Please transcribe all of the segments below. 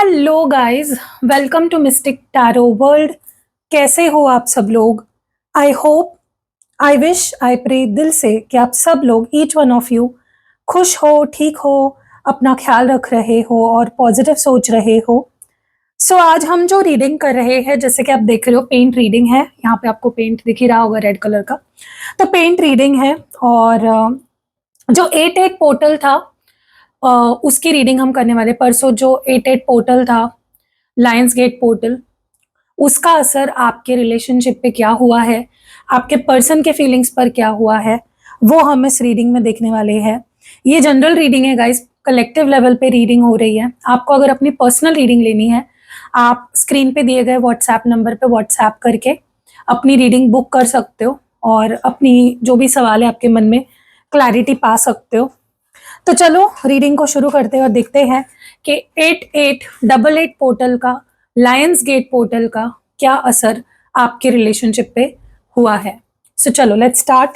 Hello guys, welcome to mystic tarot world. कैसे हो आप सब लोग? I hope, I wish, I pray दिल से कि आप सब लोग, ईच वन ऑफ यू, खुश हो, ठीक हो, अपना ख्याल रख रहे हो और पॉजिटिव सोच रहे हो। सो आज हम जो रीडिंग कर रहे हैं, जैसे कि आप देख रहे हो, पेंट रीडिंग है। यहाँ पे आपको पेंट दिख ही रहा होगा रेड कलर का। तो पेंट रीडिंग है और जो 8-8 पोर्टल था, उसकी रीडिंग हम करने वाले। परसों जो 8-8 पोर्टल था, लायंस गेट पोर्टल, उसका असर आपके रिलेशनशिप पे क्या हुआ है, आपके पर्सन के फीलिंग्स पर क्या हुआ है, वो हम इस रीडिंग में देखने वाले हैं। ये जनरल रीडिंग है गाइस, कलेक्टिव लेवल पे रीडिंग हो रही है। आपको अगर अपनी पर्सनल रीडिंग लेनी है, आप स्क्रीन पे दिए गए व्हाट्सएप नंबर पे व्हाट्सएप करके अपनी रीडिंग बुक कर सकते हो और अपनी जो भी सवाल है आपके मन में क्लैरिटी पा सकते हो। तो चलो रीडिंग को शुरू करते हैं और देखते हैं कि 8888 पोर्टल का, लायंस गेट पोर्टल का क्या असर आपके रिलेशनशिप पे हुआ है। सो चलो लेट्स स्टार्ट।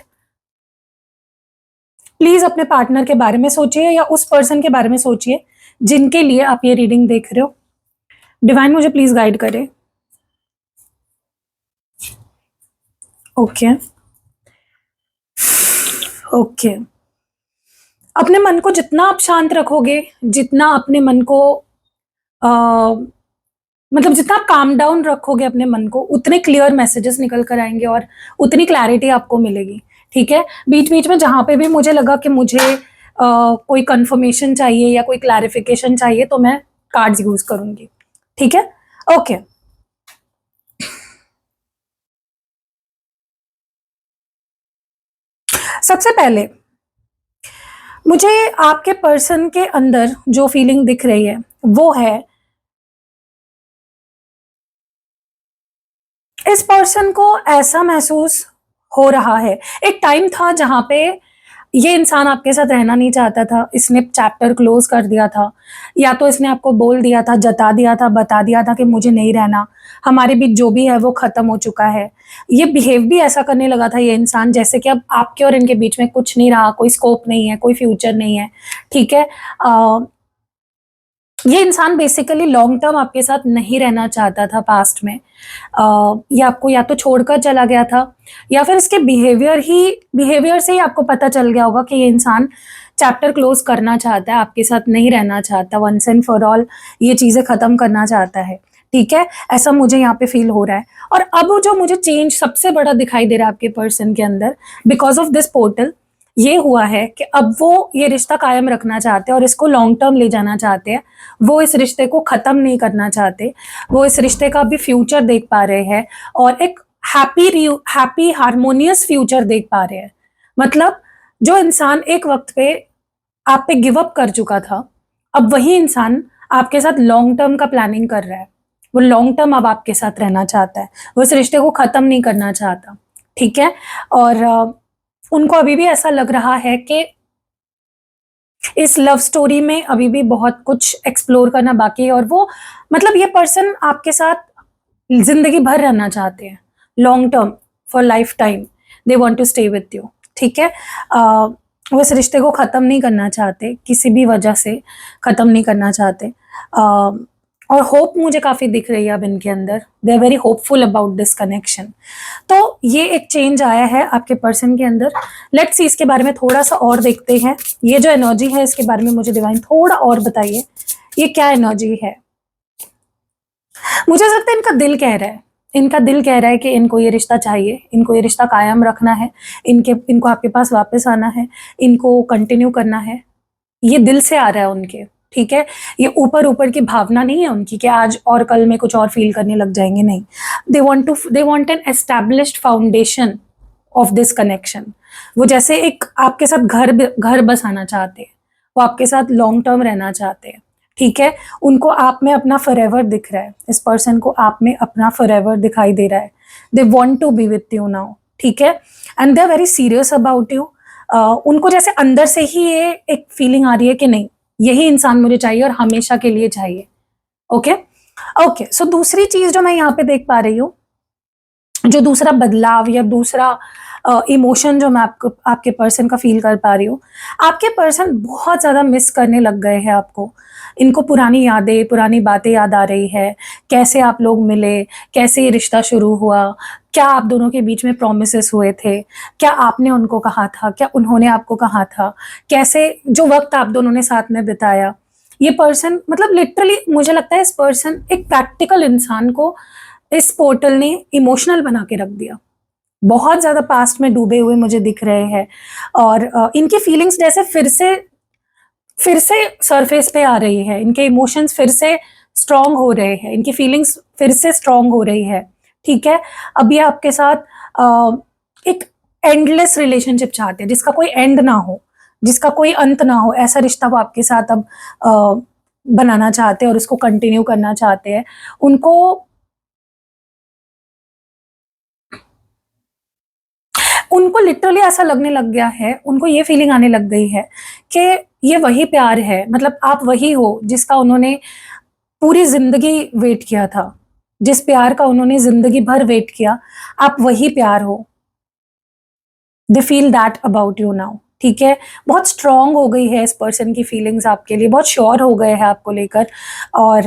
प्लीज अपने पार्टनर के बारे में सोचिए या उस पर्सन के बारे में सोचिए जिनके लिए आप ये रीडिंग देख रहे हो। डिवाइन मुझे प्लीज गाइड करे। Okay okay. अपने मन को जितना आप शांत रखोगे, जितना अपने मन को मतलब जितना आप काम डाउन रखोगे अपने मन को, उतने क्लियर मैसेजेस निकल कर आएंगे और उतनी क्लैरिटी आपको मिलेगी। ठीक है, बीच बीच में जहां पे भी मुझे लगा कि मुझे कोई कंफर्मेशन चाहिए या कोई क्लैरिफिकेशन चाहिए तो मैं कार्ड्स यूज करूंगी। ठीक है, ओके। सबसे पहले मुझे आपके पर्सन के अंदर जो फीलिंग दिख रही है वो है, इस पर्सन को ऐसा महसूस हो रहा है, एक टाइम था जहां पे ये इंसान आपके साथ रहना नहीं चाहता था, इसने चैप्टर क्लोज कर दिया था, या तो इसने आपको बोल दिया था, जता दिया था, बता दिया था कि मुझे नहीं रहना, हमारे बीच जो भी है वो खत्म हो चुका है। ये बिहेव भी ऐसा करने लगा था ये इंसान, जैसे कि अब आपके और इनके बीच में कुछ नहीं रहा, कोई स्कोप नहीं है, कोई फ्यूचर नहीं है। ठीक है, ये इंसान बेसिकली लॉन्ग टर्म आपके साथ नहीं रहना चाहता था पास्ट में। ये आपको या तो छोड़कर चला गया था, या फिर इसके बिहेवियर से ही आपको पता चल गया होगा कि ये इंसान चैप्टर क्लोज करना चाहता है, आपके साथ नहीं रहना चाहता, वंस एंड फॉर ऑल ये चीजें खत्म करना चाहता है। ठीक है, ऐसा मुझे यहाँ पे फील हो रहा है। और अब जो मुझे चेंज सबसे बड़ा दिखाई दे रहा है आपके पर्सन के अंदर, बिकॉज ऑफ दिस पोर्टल, ये हुआ है कि अब वो ये रिश्ता कायम रखना चाहते हैं और इसको लॉन्ग टर्म ले जाना चाहते हैं। वो इस रिश्ते को खत्म नहीं करना चाहते, वो इस रिश्ते का भी फ्यूचर देख पा रहे हैं और एक हैप्पी हार्मोनियस फ्यूचर देख पा रहे हैं। मतलब जो इंसान एक वक्त पे आप पे गिव अप कर चुका था, अब वही इंसान आपके साथ लॉन्ग टर्म का प्लानिंग कर रहा है। वो लॉन्ग टर्म अब आपके साथ रहना चाहता है, वो इस रिश्ते को खत्म नहीं करना चाहता। ठीक है, और उनको अभी भी ऐसा लग रहा है कि इस लव स्टोरी में अभी भी बहुत कुछ एक्सप्लोर करना बाकी है, और वो मतलब ये पर्सन आपके साथ जिंदगी भर रहना चाहते हैं, long term, for life time they want to stay with you. ठीक है, वो इस रिश्ते को ख़त्म नहीं करना चाहते, किसी भी वजह से ख़त्म नहीं करना चाहते। और होप मुझे काफ़ी दिख रही है अब इनके अंदर, they are very hopeful about this connection. तो ये एक चेंज आया है आपके पर्सन के अंदर। लेट्स सी इसके बारे में थोड़ा सा और देखते हैं। ये जो एनर्जी है इसके बारे में मुझे डिवाइन थोड़ा और बताइए, ये क्या एनर्जी है? मुझे लगता है इनका दिल कह रहा है, इनका दिल कह रहा है कि इनको ये रिश्ता चाहिए, इनको ये रिश्ता कायम रखना है, इनको आपके पास वापस आना है, इनको कंटिन्यू करना है। ये दिल से आ रहा है उनके। ठीक है, ये ऊपर ऊपर की भावना नहीं है उनकी कि आज और कल में कुछ और फील करने लग जाएंगे, नहीं। They want an established foundation of this connection. वो जैसे एक आपके साथ घर बसाना चाहते हैं, वो आपके साथ लॉन्ग टर्म रहना चाहते हैं। ठीक है, उनको आप में अपना फॉरएवर दिख रहा है, इस पर्सन को आप में अपना फॉरएवर दिखाई दे रहा है। They want to be with you now. ठीक है, and they are very serious about you. उनको जैसे अंदर से ही ये एक फीलिंग आ रही है कि नहीं, यही इंसान मुझे चाहिए और हमेशा के लिए चाहिए। Okay okay. सो दूसरी चीज जो मैं यहाँ पे देख पा रही हूँ, जो दूसरा बदलाव या दूसरा इमोशन जो मैं आपको आपके पर्सन का फील कर पा रही हूँ, आपके पर्सन बहुत ज़्यादा मिस करने लग गए हैं आपको। इनको पुरानी यादें, पुरानी बातें याद आ रही है, कैसे आप लोग मिले, कैसे ये रिश्ता शुरू हुआ, क्या आप दोनों के बीच में प्रॉमिसेस हुए थे, क्या आपने उनको कहा था, क्या उन्होंने आपको कहा था, कैसे जो वक़्त आप दोनों ने साथ में बिताया। ये पर्सन मतलब लिटरली मुझे लगता है इस पर्सन एक प्रैक्टिकल इंसान को इस पोर्टल ने इमोशनल बना के रख दिया। बहुत ज़्यादा पास्ट में डूबे हुए मुझे दिख रहे हैं और इनकी फीलिंग्स जैसे फिर से सरफेस पे आ रही है, इनके इमोशंस फिर से स्ट्रॉन्ग हो रहे हैं, इनकी फीलिंग्स फिर से स्ट्रॉन्ग हो रही है, ठीक है? अब ये आपके साथ एक एंडलेस रिलेशनशिप चाहते हैं, जिसका कोई एंड ना हो, जिसका कोई अंत ना हो, ऐसा रिश्ता वो आपके साथ अब बनाना चाहते हैं और उसको कंटिन्यू करना चाहते हैं। उनको उनको लिटरली ऐसा लगने लग गया है, उनको ये फीलिंग आने लग गई है कि ये वही प्यार है, मतलब आप वही हो जिसका उन्होंने पूरी ज़िंदगी वेट किया था। जिस प्यार का उन्होंने ज़िंदगी भर वेट किया, आप वही प्यार हो। They feel that about you now, ठीक है? बहुत स्ट्रॉन्ग हो गई है इस पर्सन की फीलिंग्स आपके लिए, बहुत श्योर हो गए हैं आपको लेकर और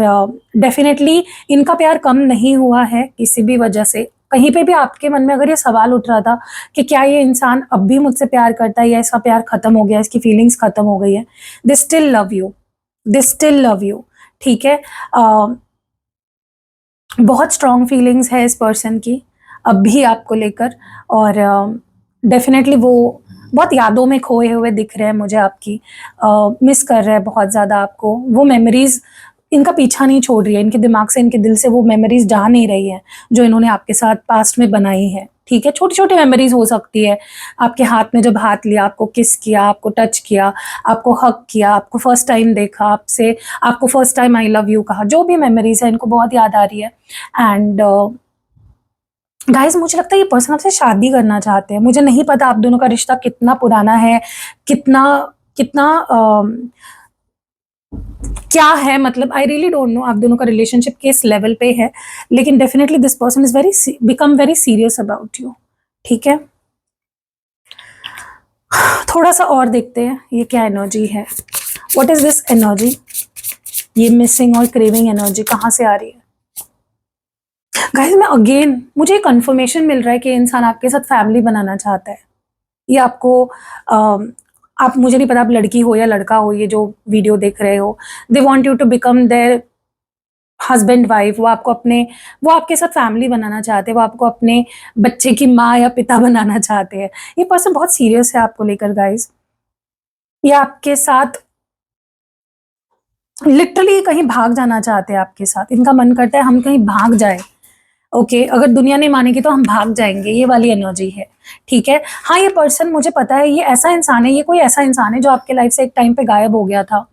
डेफ़िनेटली इनका प्यार कम नहीं हुआ है किसी भी वजह से। कहीं पे भी आपके मन में अगर ये सवाल उठ रहा था कि क्या ये इंसान अब भी मुझसे प्यार करता है या इसका प्यार खत्म हो गया, इसकी फीलिंग्स खत्म हो गई है, they still love you, they still love you, ठीक है? बहुत स्ट्रॉन्ग फीलिंग्स है इस पर्सन की अब भी आपको लेकर और डेफ़िनेटली वो बहुत यादों में खोए हुए दिख रहे हैं मुझे आपकी, मिस कर रहे हैं बहुत ज़्यादा आपको। वो मेमोरीज़ इनका पीछा नहीं छोड़ रही है, इनके दिमाग से, इनके दिल से वो मेमोरीज़ जा नहीं रही हैं, जो इन्होंने आपके साथ पास्ट में बनाई है, ठीक है? छोटी-छोटी मेमोरीज़ हो सकती है, आपके हाथ में जब हाथ लिया, आपको किस किया, आपको टच किया, आपको हग किया, आपको फर्स्ट टाइम देखा आपसे, आपको first time I love you कहा, जो भी मेमोरीज़ है इनको बहुत याद आ रही है एंड गाइस मुझे लगता है ये पर्सन आपसे शादी करना चाहते हैं। मुझे नहीं पता आप दोनों का रिश्ता कितना पुराना है, कितना कितना क्या है, मतलब आई रियली डोंट नो आप दोनों का रिलेशनशिप किस लेवल पे है, लेकिन definitely this person is become very serious about you, ठीक है? थोड़ा सा और देखते हैं ये क्या एनर्जी है। What is this energy? ये मिसिंग और क्रेविंग एनर्जी कहाँ से आ रही है? गाइस मैं अगेन मुझे कंफर्मेशन मिल रहा है कि ये इंसान आपके साथ फैमिली बनाना चाहता है। ये आपको आप मुझे नहीं पता आप लड़की हो या लड़का हो, ये जो वीडियो देख रहे हो, they want you to become their husband wife. वो आपके साथ फैमिली बनाना चाहते हैं, वो आपको अपने बच्चे की माँ या पिता बनाना चाहते हैं। ये पर्सन बहुत सीरियस है आपको लेकर गाइस। ये आपके साथ लिटरली कहीं भाग जाना चाहते हैं आपके साथ। इनका मन करता है हम कहीं भाग जाएँ। ओके, अगर दुनिया नहीं मानेगी तो हम भाग जाएँगे, ये वाली एनर्जी है, ठीक है? हाँ, ये पर्सन मुझे पता है ये ऐसा इंसान है, ये कोई ऐसा इंसान है जो आपके लाइफ से एक टाइम पे गायब हो गया था।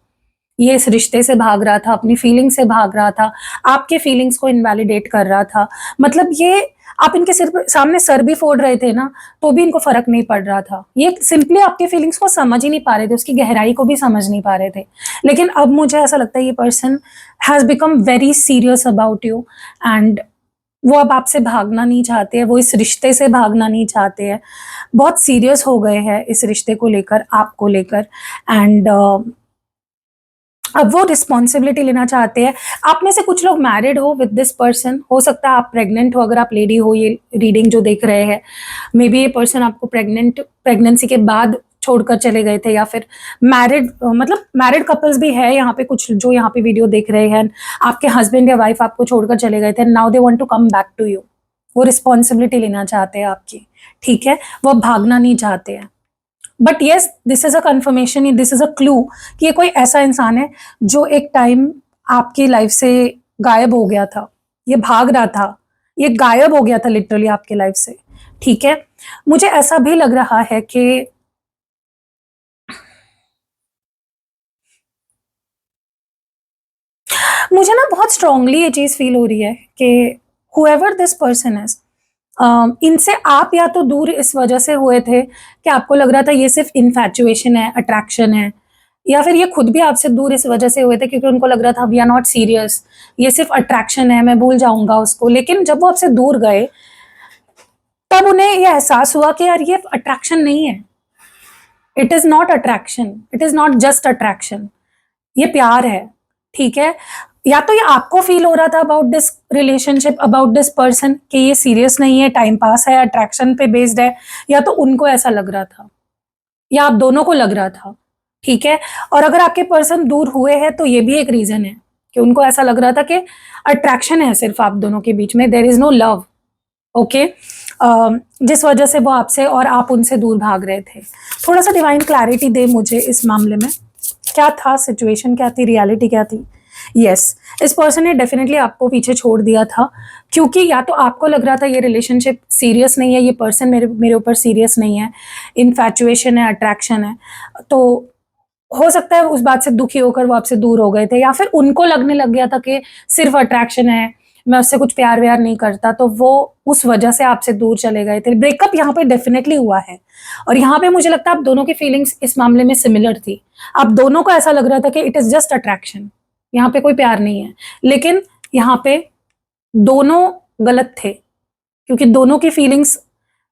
ये इस रिश्ते से भाग रहा था, अपनी फीलिंग से भाग रहा था, आपके फीलिंग्स को इनवैलिडेट कर रहा था। मतलब ये आप इनके सिर पे सामने सर भी फोड़ रहे थे ना, तो भी इनको फ़र्क नहीं पड़ रहा था। ये सिंपली आपके फीलिंग्स को समझ ही नहीं पा रहे थे, उसकी गहराई को भी समझ नहीं पा रहे थे। लेकिन अब मुझे ऐसा लगता है ये person has become very serious about you and वो अब आपसे भागना नहीं चाहते हैं, वो इस रिश्ते से भागना नहीं चाहते हैं। बहुत सीरियस हो गए हैं इस रिश्ते को लेकर, आपको लेकर एंड अब वो रिस्पॉन्सिबिलिटी लेना चाहते हैं। आप में से कुछ लोग मैरिड हो विद दिस पर्सन, हो सकता है आप प्रेग्नेंट हो, अगर आप लेडी हो ये रीडिंग जो देख रहे हैं। मे बी ये पर्सन आपको प्रेगनेंसी के बाद छोड़कर चले गए थे या फिर मतलब मैरिड कपल्स भी है यहाँ पे कुछ जो यहाँ पे वीडियो देख रहे हैं। आपके हस्बैंड या वाइफ आपको छोड़कर चले गए थे, now they want to come back to you. वो रिस्पॉन्सिबिलिटी लेना चाहते हैं आपकी, ठीक है? वो अब भागना नहीं चाहते हैं। But yes this is a conformation, this is a clue कि ये कोई ऐसा इंसान है जो एक टाइम आपकी लाइफ से गायब हो गया था। ये भाग रहा था, ये गायब हो गया था लिटरली आपके लाइफ से, ठीक है? मुझे ऐसा भी लग रहा है कि मुझे ना बहुत स्ट्रांगली ये चीज़ फील हो रही है कि हुएवर दिस पर्सन इज इनसे आप या तो दूर इस वजह से हुए थे कि आपको लग रहा था ये सिर्फ इन्फैचुएशन है, अट्रैक्शन है, या फिर ये खुद भी आपसे दूर इस वजह से हुए थे क्योंकि उनको लग रहा था वी आर नॉट सीरियस, ये सिर्फ अट्रैक्शन है, मैं भूल जाऊंगा उसको। लेकिन जब वो आपसे दूर गए तब उन्हें ये एहसास हुआ कि यार ये अट्रैक्शन नहीं है, it is not attraction, it is not just attraction, ये प्यार है। ठीक है, या तो ये आपको फील हो रहा था about this relationship, about this person, कि ये सीरियस नहीं है, टाइम पास है, अट्रैक्शन पे बेस्ड है, या तो उनको ऐसा लग रहा था, या आप दोनों को लग रहा था। ठीक है, और अगर आपके पर्सन दूर हुए हैं तो ये भी एक रीजन है कि उनको ऐसा लग रहा था कि अट्रैक्शन है सिर्फ आप दोनों के बीच में, there is no love. Okay, जिस वजह से वो आपसे और आप उनसे दूर भाग रहे थे। थोड़ा सा डिवाइन क्लैरिटी दे मुझे इस मामले में, क्या था सिचुएशन, क्या थी रियलिटी, क्या थी। यस, इस पर्सन ने डेफिनेटली आपको पीछे छोड़ दिया था, क्योंकि या तो आपको लग रहा था ये रिलेशनशिप सीरियस नहीं है, ये पर्सन मेरे ऊपर सीरियस नहीं है, इनफैचुएशन है, अट्रैक्शन है। तो हो सकता है उस बात से दुखी होकर वो आपसे दूर हो गए थे, या फिर उनको लगने लग गया था कि सिर्फ अट्रैक्शन है, मैं उससे कुछ प्यार व्यार नहीं करता, तो वो उस वजह से आपसे दूर चले गए थे। ब्रेकअप यहाँ पे डेफिनेटली हुआ है, और यहाँ पे मुझे लगता है आप दोनों की फीलिंग्स इस मामले में सिमिलर थी। आप दोनों को ऐसा लग रहा था कि इट इज जस्ट अट्रैक्शन, यहाँ पे कोई प्यार नहीं है। लेकिन यहाँ पे दोनों गलत थे, क्योंकि दोनों की फीलिंग्स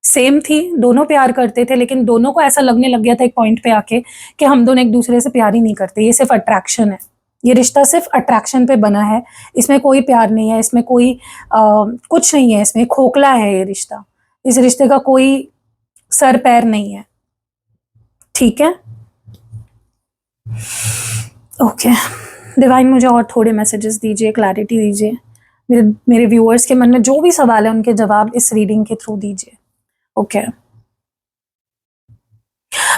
सेम थी, दोनों प्यार करते थे, लेकिन दोनों को ऐसा लगने लग गया था एक पॉइंट पे आके कि हम दोनों एक दूसरे से प्यार ही नहीं करते, ये सिर्फ अट्रैक्शन है, ये रिश्ता सिर्फ अट्रैक्शन पे बना है, इसमें कोई प्यार नहीं है, इसमें कोई कुछ नहीं है, इसमें खोखला है ये रिश्ता, इस रिश्ते का कोई सर पैर नहीं है। ठीक है, ओके, डिवाइन मुझे और थोड़े मैसेजेस दीजिए, क्लैरिटी दीजिए, मेरे व्यूअर्स के मन में जो भी सवाल है उनके जवाब इस रीडिंग के थ्रू दीजिए। ओके,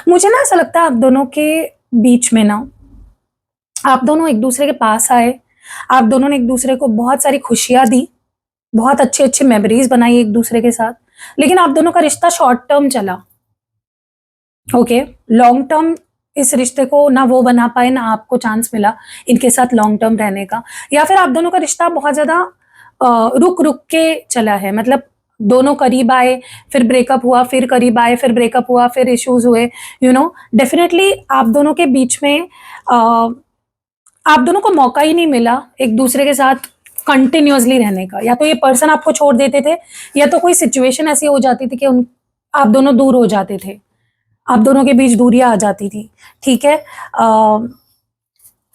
मुझे ना ऐसा लगता है आप दोनों के बीच में ना, आप दोनों एक दूसरे के पास आए, आप दोनों ने एक दूसरे को बहुत सारी खुशियां दी, बहुत अच्छी अच्छी मेमोरीज बनाई एक दूसरे के साथ, लेकिन आप दोनों का रिश्ता शॉर्ट टर्म चला। ओके, लॉन्ग टर्म इस रिश्ते को ना वो बना पाए, ना आपको चांस मिला इनके साथ लॉन्ग टर्म रहने का, या फिर आप दोनों का रिश्ता बहुत ज्यादा रुक रुक के चला है, मतलब दोनों करीब आए, फिर ब्रेकअप हुआ, फिर करीब आए, फिर ब्रेकअप हुआ, फिर इश्यूज हुए, डेफिनेटली आप दोनों के बीच में आप दोनों को मौका ही नहीं मिला एक दूसरे के साथ कंटिन्यूअसली रहने का। या तो ये पर्सन आपको छोड़ देते थे, या तो कोई सिचुएशन ऐसी हो जाती थी कि आप दोनों दूर हो जाते थे, आप दोनों के बीच दूरियां आ जाती थी। ठीक है,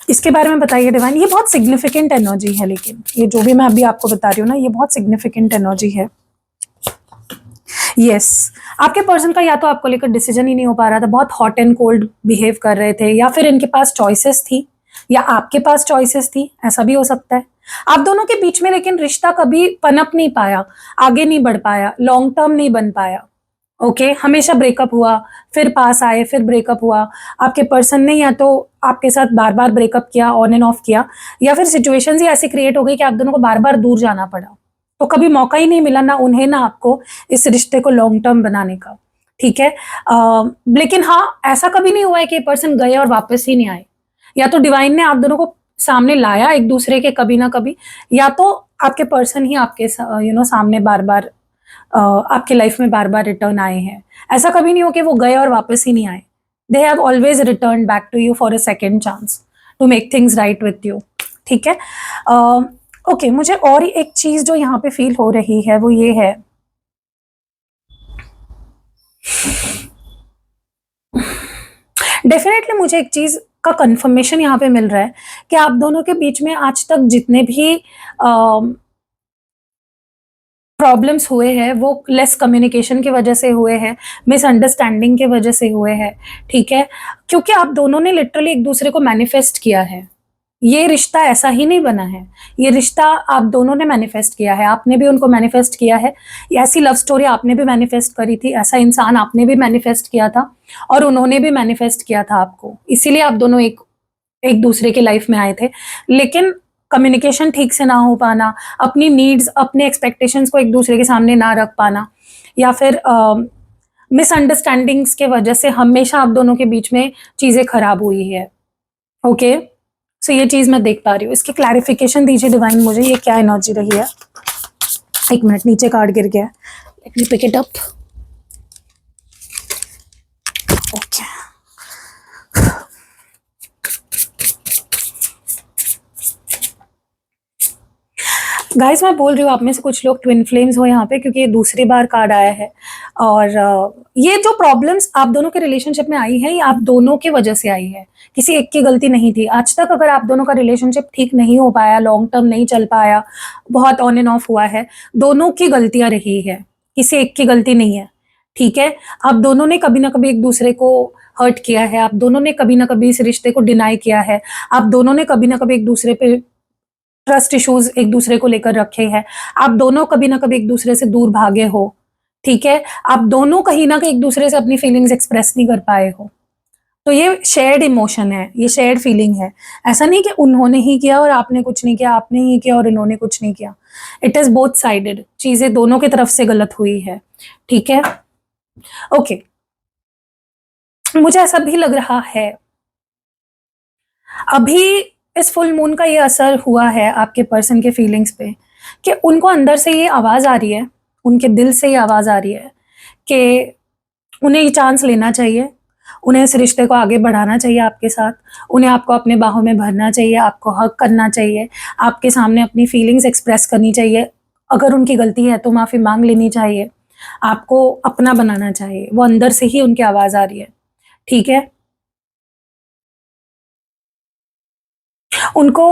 इसके बारे में बताइए डिवाइन। ये बहुत सिग्निफिकेंट एनर्जी है, लेकिन ये जो भी मैं अभी आपको बता रही हूँ ना, ये बहुत सिग्निफिकेंट एनर्जी है। यस, आपके पर्सन का या तो आपको लेकर डिसीजन ही नहीं हो पा रहा था, बहुत हॉट एंड कोल्ड बिहेव कर रहे थे, या फिर इनके पास चॉइसेस थी, या आपके पास चॉइसेस थी, ऐसा भी हो सकता है। आप दोनों के बीच में लेकिन रिश्ता कभी पनप नहीं पाया, आगे नहीं बढ़ पाया, लॉन्ग टर्म नहीं बन पाया। ओके, हमेशा ब्रेकअप हुआ, फिर पास आए, फिर ब्रेकअप हुआ। आपके पर्सन ने या तो आपके साथ बार बार ब्रेकअप किया, ऑन एंड ऑफ किया, या फिर सिचुएशंस ही ऐसी क्रिएट हो गई कि आप दोनों को बार बार दूर जाना पड़ा, तो कभी मौका ही नहीं मिला ना उन्हें ना आपको इस रिश्ते को लॉन्ग टर्म बनाने का। ठीक है, लेकिन हाँ, ऐसा कभी नहीं हुआ है कि पर्सन गए और वापस ही नहीं आए, या तो डिवाइन ने आप दोनों को सामने लाया एक दूसरे के कभी ना कभी, या तो आपके पर्सन ही आपके सामने बार बार आपके लाइफ में बार बार रिटर्न आए हैं। ऐसा कभी नहीं हो कि वो गए और वापस ही नहीं आए, they have always return back to you for a second chance to make things right with you. ठीक है, ओके, मुझे और एक चीज जो यहाँ पे फील हो रही है वो ये है, डेफिनेटली मुझे एक चीज का कंफर्मेशन यहाँ पे मिल रहा है कि आप दोनों के बीच में आज तक जितने भी प्रॉब्लम्स हुए हैं वो लेस कम्युनिकेशन की वजह से हुए हैं, मिसअंडरस्टैंडिंग की वजह से हुए हैं। ठीक है, क्योंकि आप दोनों ने लिटरली एक दूसरे को मैनिफेस्ट किया है, ये रिश्ता ऐसा ही नहीं बना है, ये रिश्ता आप दोनों ने मैनिफेस्ट किया है, आपने भी उनको मैनिफेस्ट किया है, ऐसी लव स्टोरी आपने भी मैनिफेस्ट करी थी, ऐसा इंसान आपने भी मैनिफेस्ट किया था, और उन्होंने भी मैनिफेस्ट किया था आपको, इसीलिए आप दोनों एक एक दूसरे के लाइफ में आए थे। लेकिन कम्युनिकेशन ठीक से ना हो पाना, अपनी नीड्स, अपने एक्सपेक्टेशंस को एक दूसरे के सामने ना रख पाना, या फिर मिसअंडरस्टैंडिंग्स के वजह से हमेशा आप दोनों के बीच में चीजें खराब हुई है। ओके, सो ये चीज मैं देख पा रही हूँ। इसकी क्लैरिफिकेशन दीजिए डिवाइन मुझे, ये क्या एनर्जी रही है। एक मिनट, नीचे कार्ड गिर गया, let me pick it up. Okay, guys मैं बोल रही हूँ आप में से कुछ लोग ट्विन फ्लेम्स हो यहाँ पे, क्योंकि ये दूसरी बार कार्ड आया है। और ये जो प्रॉब्लम्स आप दोनों के रिलेशनशिप में आई है, ये आप दोनों की वजह से आई है, किसी एक की गलती नहीं थी। आज तक अगर आप दोनों का रिलेशनशिप ठीक नहीं हो पाया, लॉन्ग टर्म नहीं चल पाया, बहुत ऑन एंड ऑफ हुआ है, दोनों की गलतियां रही है, किसी एक की गलती नहीं है। ठीक है, आप दोनों ने कभी ना कभी एक दूसरे को हर्ट किया है, आप दोनों ने कभी ना कभी इस रिश्ते को डिनाई किया है, आप दोनों ने कभी ना कभी एक दूसरे पे ट्रस्ट इश्यूज एक दूसरे को लेकर रखे हैं, आप दोनों कभी ना कभी एक दूसरे से दूर भागे हो। ठीक है, आप दोनों कहीं ना कहीं एक दूसरे से अपनी फीलिंग्स एक्सप्रेस नहीं कर पाए हो। तो ये शेयर्ड इमोशन है, ये शेयर्ड फीलिंग है। ऐसा नहीं कि उन्होंने ही किया और आपने कुछ नहीं किया, आपने ही किया और इन्होंने कुछ नहीं किया। इट इज बोथ साइडेड, चीजें दोनों की तरफ से गलत हुई है। ठीक है, ओके। मुझे ऐसा भी लग रहा है अभी इस फुल मून का ये असर हुआ है आपके पर्सन के फीलिंग्स पे, कि उनको अंदर से ये आवाज आ रही है, उनके दिल से ये आवाज आ रही है कि उन्हें ये चांस लेना चाहिए, उन्हें इस रिश्ते को आगे बढ़ाना चाहिए आपके साथ, उन्हें आपको अपने बाहों में भरना चाहिए, आपको हक करना चाहिए, आपके सामने अपनी फीलिंग्स एक्सप्रेस करनी चाहिए। अगर उनकी गलती है तो माफी मांग लेनी चाहिए, आपको अपना बनाना चाहिए। वो अंदर से ही उनकी आवाज आ रही है। ठीक है, उनको,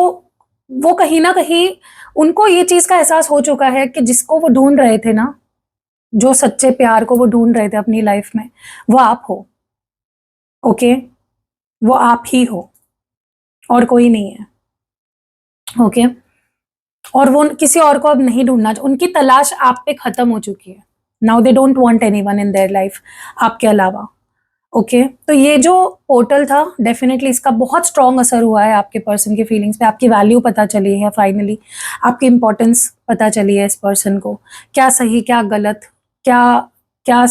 वो कहीं ना कहीं उनको ये चीज का एहसास हो चुका है कि जिसको वो ढूंढ रहे थे ना, जो सच्चे प्यार को वो ढूंढ रहे थे अपनी लाइफ में, वो आप हो। ओके, वो आप ही हो और कोई नहीं है। ओके, और वो किसी और को अब नहीं ढूंढना, उनकी तलाश आप पे खत्म हो चुकी है। Now they don't want anyone in their life आपके अलावा। ओके, तो ये जो पोर्टल था, डेफिनेटली इसका बहुत स्ट्रॉन्ग असर हुआ है आपके पर्सन की फीलिंग्स पे। आपकी वैल्यू पता चली है फाइनली, आपकी इंपॉर्टेंस पता चली है इस पर्सन को, क्या सही क्या गलत, क्या क्या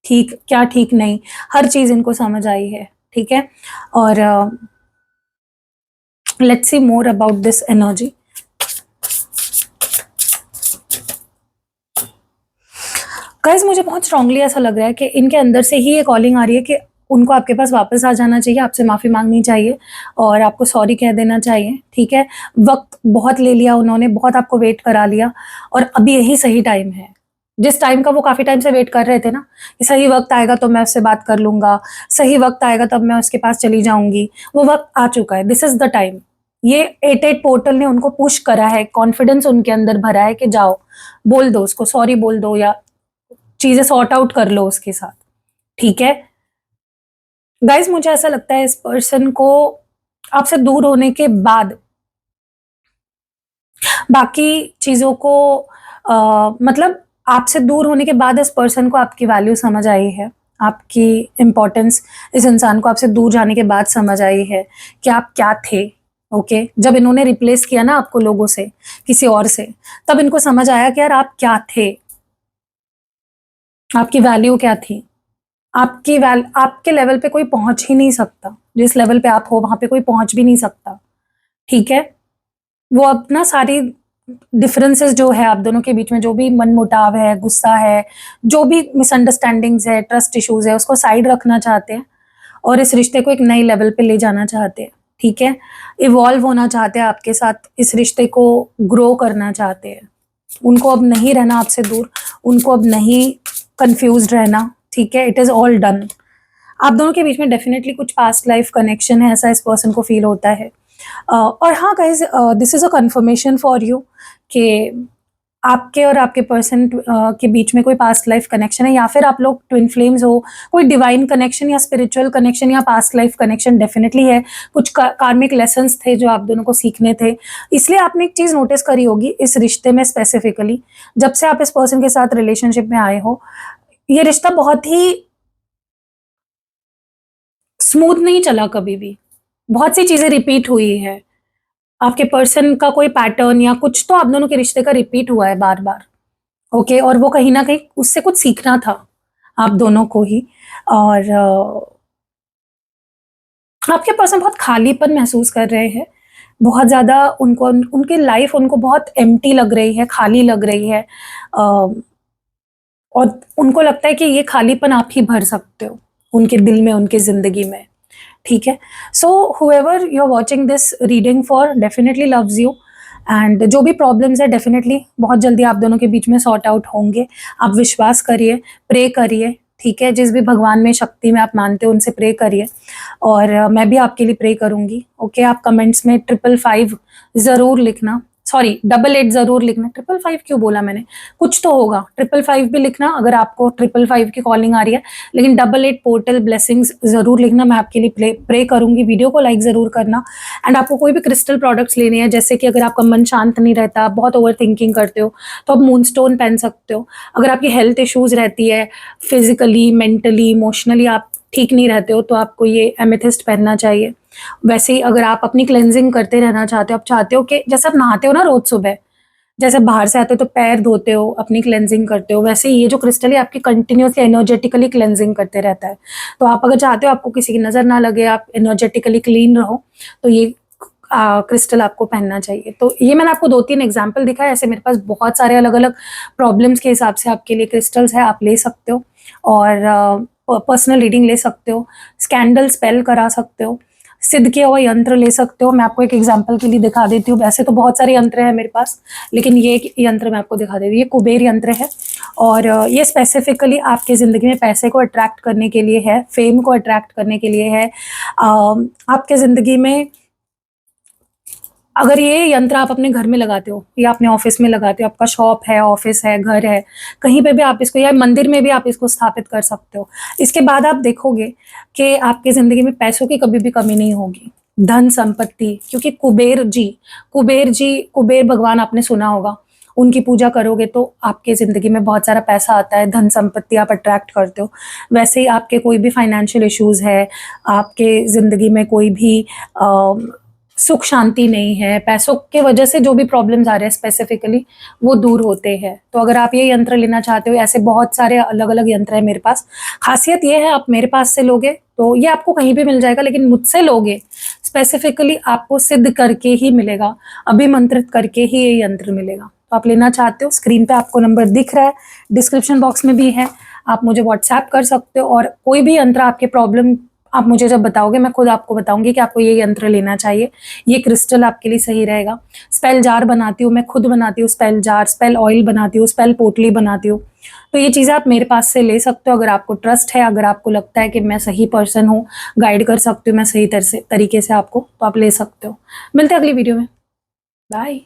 ठीक क्या ठीक नहीं, हर चीज इनको समझ आई है। ठीक है, और let's see more about this energy. Guys मुझे बहुत स्ट्रांगली ऐसा लग रहा है कि इनके अंदर से ही ये कॉलिंग आ रही है कि उनको आपके पास वापस आ जाना चाहिए, आपसे माफ़ी मांगनी चाहिए और आपको सॉरी कह देना चाहिए। ठीक है, वक्त बहुत ले लिया उन्होंने, बहुत आपको वेट करा लिया, और अभी यही सही टाइम है, जिस टाइम का वो काफ़ी टाइम से वेट कर रहे थे ना, कि सही वक्त आएगा तो मैं उससे बात कर लूंगा, सही वक्त आएगा तब मैं उसके पास चली जाऊंगी, वो वक्त आ चुका है। This is the time. ये 88 पोर्टल ने उनको पुश करा है, कॉन्फिडेंस उनके अंदर भरा है कि जाओ, बोल दो उसको, सॉरी बोल दो, या चीजें सॉर्ट आउट कर लो उसके साथ। ठीक है गाइस, मुझे ऐसा लगता है इस पर्सन को आपसे दूर होने के बाद बाकी चीजों को मतलब आपसे दूर होने के बाद इस पर्सन को आपकी वैल्यू समझ आई है, आपकी इंपॉर्टेंस इस इंसान को आपसे दूर जाने के बाद समझ आई है कि आप क्या थे। ओके, जब इन्होंने रिप्लेस किया ना आपको लोगों से, किसी और से, तब इनको समझ आया कि यार आप क्या थे, आपकी वैल्यू क्या थी। आपके लेवल पे कोई पहुंच ही नहीं सकता, जिस लेवल पे आप हो वहां पे कोई पहुंच भी नहीं सकता। ठीक है, वो अपना सारी डिफरेंसेस जो है आप दोनों के बीच में, जो भी मनमुटाव है, गुस्सा है, जो भी मिसअंडरस्टैंडिंग्स है, ट्रस्ट इश्यूज है, उसको साइड रखना चाहते हैं और इस रिश्ते को एक नई लेवल पे ले जाना चाहते हैं। ठीक है, इवॉल्व होना चाहते हैं आपके साथ, इस रिश्ते को ग्रो करना चाहते हैं। उनको अब नहीं रहना आपसे दूर, उनको अब नहीं कंफ्यूज रहना। ठीक है, इट इज ऑल डन। आप दोनों के बीच में डेफिनेटली कुछ पास्ट लाइफ कनेक्शन है, ऐसा इस पर्सन को फील होता है। और हाँ guys, this is a confirmation for you कि आपके और आपके पर्सन के बीच में कोई पास्ट लाइफ कनेक्शन है, या फिर आप लोग ट्विन फ्लेम्स हो, कोई डिवाइन कनेक्शन या स्पिरिचुअल कनेक्शन या पास्ट लाइफ कनेक्शन डेफिनेटली है। कुछ कार्मिक लेसन्स थे जो आप दोनों को सीखने थे, इसलिए आपने एक चीज नोटिस करी होगी इस रिश्ते में स्पेसिफिकली, जब से आप इस पर्सन के साथ रिलेशनशिप में आए हो, ये रिश्ता बहुत ही स्मूथ नहीं चला कभी भी, बहुत सी चीजें रिपीट हुई है, आपके पर्सन का कोई पैटर्न या कुछ तो आप दोनों के रिश्ते का रिपीट हुआ है बार बार। ओके, और वो कहीं ना कहीं उससे कुछ सीखना था आप दोनों को ही। और आपके पर्सन बहुत खालीपन महसूस कर रहे हैं, बहुत ज्यादा उनको, उनकी लाइफ उनको बहुत एम्प्टी लग रही है, खाली लग रही है, और उनको लगता है कि ये खालीपन आप ही भर सकते हो उनके दिल में, उनकी जिंदगी में। ठीक है, so however you are watching this reading for definitely loves you, and जो भी प्रॉब्लम्स है डेफिनेटली बहुत जल्दी आप दोनों के बीच में सॉर्ट आउट होंगे। आप विश्वास करिए, प्रे करिए, ठीक है? जिस भी भगवान में, शक्ति में आप मानते हो उनसे प्रे करिए, और मैं भी आपके लिए प्रे करूँगी। ओके, आप कमेंट्स में 555 ज़रूर लिखना, सॉरी 88 ज़रूर लिखना। 555 क्यों बोला मैंने? कुछ तो होगा। 555 भी लिखना अगर आपको 555 की कॉलिंग आ रही है, लेकिन 88 पोर्टल ब्लेसिंग्स ज़रूर लिखना। मैं आपके लिए प्रे करूँगी। वीडियो को लाइक ज़रूर करना। एंड आपको कोई भी क्रिस्टल प्रोडक्ट्स लेने हैं, जैसे कि अगर आपका मन शांत नहीं रहता, आप बहुत ओवर थिंकिंग करते हो, तो आप मूनस्टोन पहन सकते हो। अगर आपकी हेल्थ इश्यूज़ रहती है, फिजिकली, मेंटली, इमोशनली आप ठीक नहीं रहते हो, तो आपको ये एमेथिस्ट पहनना चाहिए। वैसे ही अगर आप अपनी क्लेंजिंग करते रहना चाहते हो, आप चाहते हो कि जैसे आप नहाते हो ना रोज सुबह, जैसे बाहर से आते हो तो पैर धोते हो, अपनी क्लेंजिंग करते हो, वैसे ही ये जो क्रिस्टल है आपकी कंटिन्यूसली एनर्जेटिकली क्लेंजिंग करते रहता है। तो आप अगर चाहते हो आपको किसी की नज़र ना लगे, आप एनर्जेटिकली क्लीन रहो, तो ये क्रिस्टल आपको पहनना चाहिए। तो ये मैंने आपको 2-3 एग्जाम्पल दिखाया। ऐसे मेरे पास बहुत सारे अलग अलग प्रॉब्लम्स के हिसाब से आपके लिए क्रिस्टल्स है, आप ले सकते हो। और पर्सनल रीडिंग ले सकते हो, स्कैंडल स्पेल करा सकते हो, सिद्ध किया हुआ यंत्र ले सकते हो। मैं आपको एक एग्जांपल के लिए दिखा देती हूँ। वैसे तो बहुत सारे यंत्र हैं मेरे पास, लेकिन ये एक यंत्र मैं आपको दिखा देती हूँ। ये कुबेर यंत्र है, और ये स्पेसिफिकली आपकी ज़िंदगी में पैसे को अट्रैक्ट करने के लिए है, फेम को अट्रैक्ट करने के लिए है। आपके ज़िंदगी में अगर ये यंत्र आप अपने घर में लगाते हो या अपने ऑफिस में लगाते हो, आपका शॉप है, ऑफिस है, घर है, कहीं पे भी आप इसको, या मंदिर में भी आप इसको स्थापित कर सकते हो। इसके बाद आप देखोगे कि आपकी ज़िंदगी में पैसों की कभी भी कमी नहीं होगी, धन संपत्ति, क्योंकि कुबेर भगवान आपने सुना होगा, उनकी पूजा करोगे तो आपके ज़िंदगी में बहुत सारा पैसा आता है, धन संपत्ति आप अट्रैक्ट करते हो। वैसे ही आपके कोई भी फाइनेंशियल इश्यूज़ है, आपके ज़िंदगी में कोई भी सुख शांति नहीं है, पैसों के वजह से जो भी प्रॉब्लम्स आ रहे हैं स्पेसिफिकली, वो दूर होते हैं। तो अगर आप ये यंत्र लेना चाहते हो, ऐसे बहुत सारे अलग अलग यंत्र है मेरे पास। खासियत ये है, आप मेरे पास से लोगे तो ये आपको कहीं भी मिल जाएगा, लेकिन मुझसे लोगे स्पेसिफिकली आपको सिद्ध करके ही मिलेगा, अभिमंत्रित करके ही ये यंत्र मिलेगा। तो आप लेना चाहते हो, स्क्रीन पे आपको नंबर दिख रहा है, डिस्क्रिप्शन बॉक्स में भी है, आप मुझे व्हाट्सएप कर सकते हो। और कोई भी यंत्र आपके प्रॉब्लम आप मुझे जब बताओगे, मैं खुद आपको बताऊंगी कि आपको ये यंत्र लेना चाहिए, ये क्रिस्टल आपके लिए सही रहेगा। स्पेल जार बनाती हूँ, मैं खुद बनाती हूँ स्पेल जार, स्पेल ऑयल बनाती हूँ, स्पेल पोटली बनाती हूँ। तो ये चीज़ें आप मेरे पास से ले सकते हो अगर आपको ट्रस्ट है, अगर आपको लगता है कि मैं सही पर्सन हूँ, गाइड कर सकती हूँ मैं सही तरीके से आपको, तो आप ले सकते हो। मिलते हैं अगली वीडियो में। बाय।